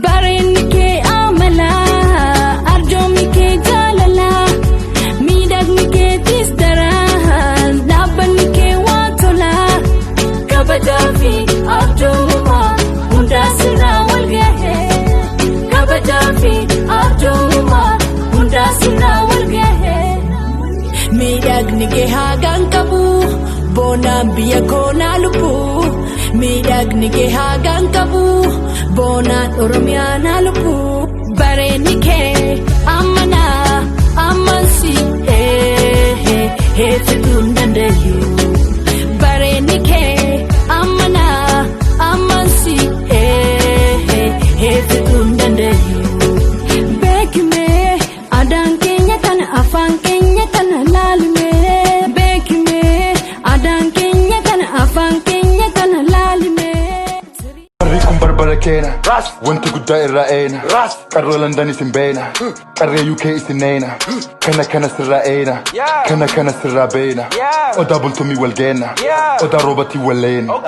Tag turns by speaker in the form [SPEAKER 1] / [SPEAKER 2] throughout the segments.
[SPEAKER 1] Bareennike amala arjoomike jaalala miidhagnike tisdara dhaabbannike waan tola kabajaa fi arjoomummaa hundaa sirraa wal gahe kabajaa fi arjoomummaa hundaa sirraa wal gahe miidhagnike haagaan qabu boonaan biyya koonaa lubbuu miidhagnike haagaan qabu boonaan oromiyaa naa lubbuu bareennike amana amansi heessituu hin dandeenyu bareennike amana amansi heessituu hin dandeenyu beekime adaan keenya kana afaan keenya kana laalume beekime adaan keenya kana afaan keenya kana laalume.
[SPEAKER 2] Keena wanti guddaa irraa eena qarroo London isin beena qarree UK isin neena kana sirraa eena kana sirraa beena odaa bultumii wal geenna odaa roobatii wal leena.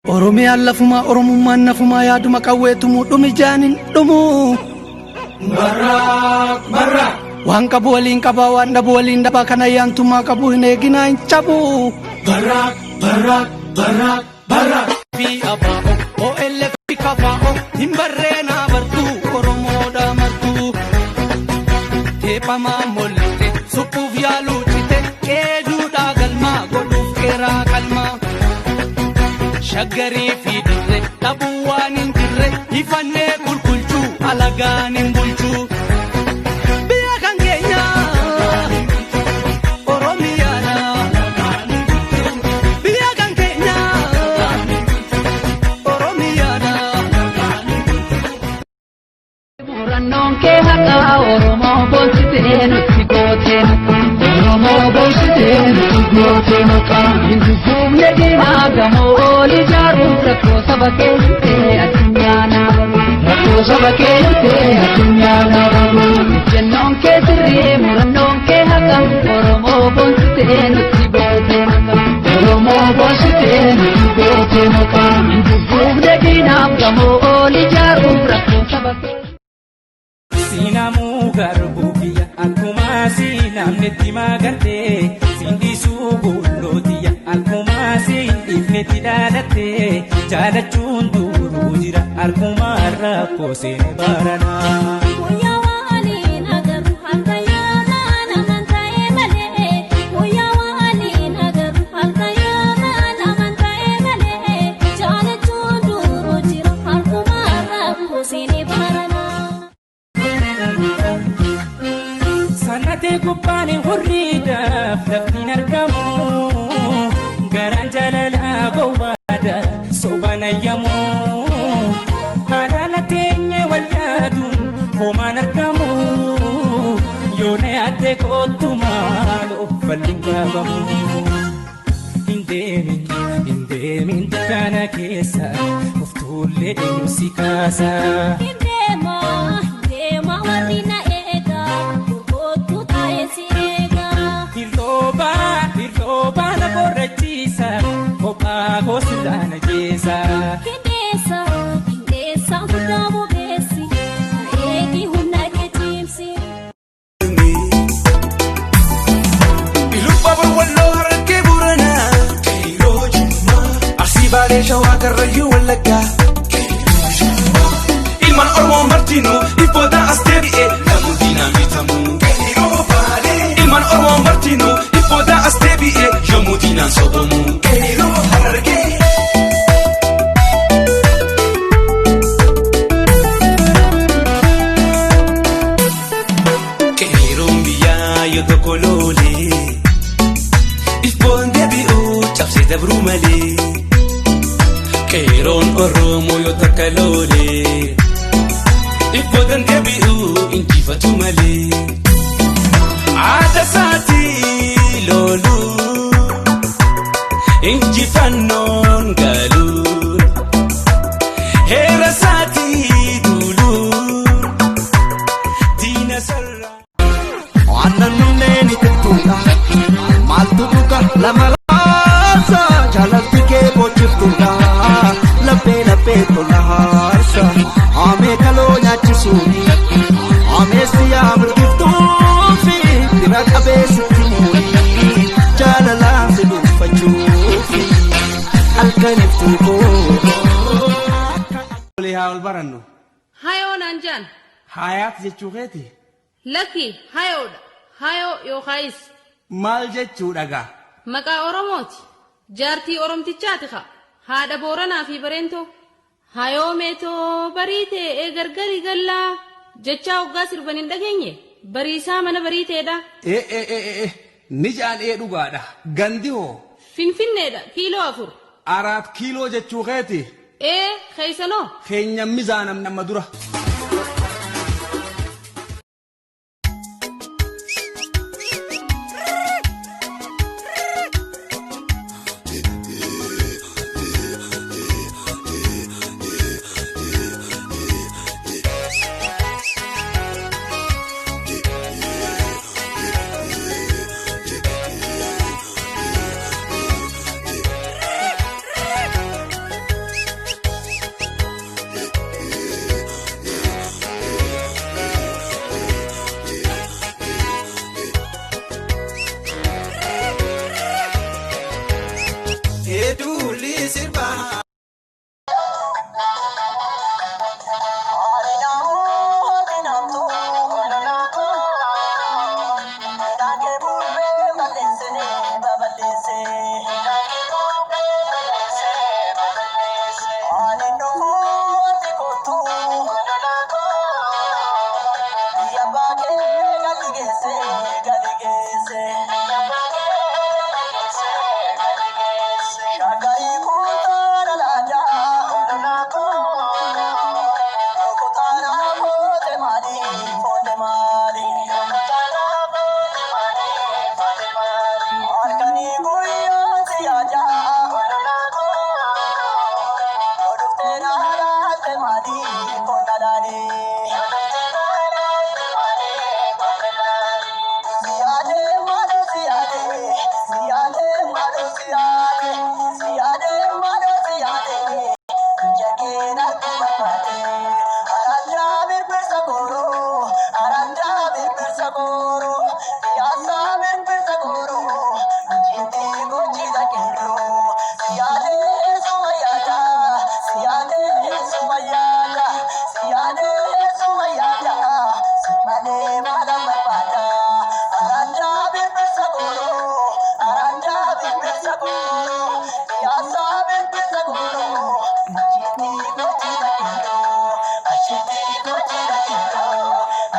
[SPEAKER 3] Oromiyaan lafuma oromummaan nafuma yaaduma qawweetumu dhumi jaanin dhumu barra waan qabu waliin qabaa waan dhabu waliin dhabaa kana yaantummaa qabu hin eeginaa hin cabu barra fi abaa'o OLF kafaa'o hin barreenaa bartuu oromoodhaa martuu teephamaa mollite suphuuf yaaluu cite qeeduudhaa galmaa godhuuf qeeraa qalmaa shaggarii fi dirre dhabuu waan hin jirre ifannee qulqulchuu alagaan hin bulchuu biyya kan keenya oromiyaana biyya kan keenya oromiyaana.
[SPEAKER 1] Murannoon kee haqaa oromoo boonsitee nutti gootee oromoo boonsitee nutti gootee maqaa hin dubbumne diinaa gamoo oli jaaruuf rakkoo saba keessee addunyaa naabaru rakkoo saba keessee addunyaa naabaru jennoon kee sirrii murannoon kee haqaa oromoo boonsitee nutti gootee maqaa oromoo boonsitee nutti gootee maqaa hin dubbumne diinaa gamoo oli jaaruuf rakkoo saba keessee.
[SPEAKER 4] Sinamu garbubiya akkuma sinamnetti magarte sindisuu gullotiya akkuma sindifnetti dhaalatte jaalachuun duruu jira akkuma rakkoo seene barana. Jannate gubbaan hurriidhaaf lafti argamu garaan jaalala boobaadha sobaan ayyamu haadhala teenye wal yaaduun hoomaan argamu yoona yaadde kootu maal uffalli baabamu hin deemin dukkaana keessa of tuullee eenyusi kaasa deema warri na eega gurgootu taa'ee si eega hirrooba na borrachiisa kophaa goosiidhaan ajjeesa hindeessa guddaa bobeessi eegi humna keetiimsi.
[SPEAKER 3] Ilubba walloo harkee buranaa keeroo jimmaa asii baalee shawaa karrayyuu wallaggaa. Ilmaan Oromoo martinuu dhibboota as deebi'ee lammuu diinaan bitamu. Ilmaan Oromoo martinuu dhibboota as deebi'ee yommuu diinaan sobamu. Qeeroon biyyaa yoo tokko loolee dhibboon deebi'uu cabsee dabruu malee. Qeeroon Oromoo yoo takka loolee dhibboon deebi'uu injifatu malee. Aadaa isaatii looluu injifannoon galuu heera isaatii duuluu diina sarara.
[SPEAKER 5] Aannan nunneen itti maaltu dhuga lama laasa jaalalti kee boojjiftuudha laphee tola haarsa amee kaloo nyaachisuuni amee siyaa mirgiftuufi bira qabeessitti muuni jaalalaan si dhuunfachuufi halkaniif tuukoo.
[SPEAKER 6] Haa ol barannu.
[SPEAKER 7] Hayoon anjaan.
[SPEAKER 6] Hayaat jechuu keeti.
[SPEAKER 7] Lakki hayoodha. Hayoo yookaayis.
[SPEAKER 6] Maal jechuudha gaa?
[SPEAKER 7] Maqaa Oromooti. Jaartii Oromtichaati haa. Haadha Booranaa fi Bareentoo. Hayoo meetoo bariitee gargari gallaa jechaa hoggaa sirban hin dhageenye bariisaa mana bariiteedha.
[SPEAKER 6] Ni jaal'ee dhugaadha. Gandi hoo?
[SPEAKER 7] Finfinneedha kiiloo 4.
[SPEAKER 6] 4 kiiloo jechuu keeti.
[SPEAKER 7] Keeysanoo.
[SPEAKER 6] Keenyan mizaanam nama dura.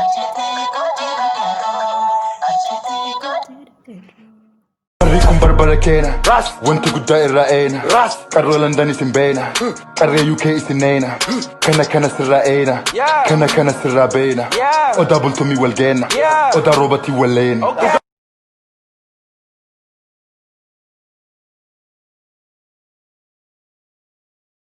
[SPEAKER 8] Achete ko tira kero,
[SPEAKER 2] Barri kun barbara keena wanti guddaa irraa eena qarroo London isin beena qarree UK isin neena kana sirraa eena kana sirraa beena odaa bultumii wal geenna odaa roobatii wal leena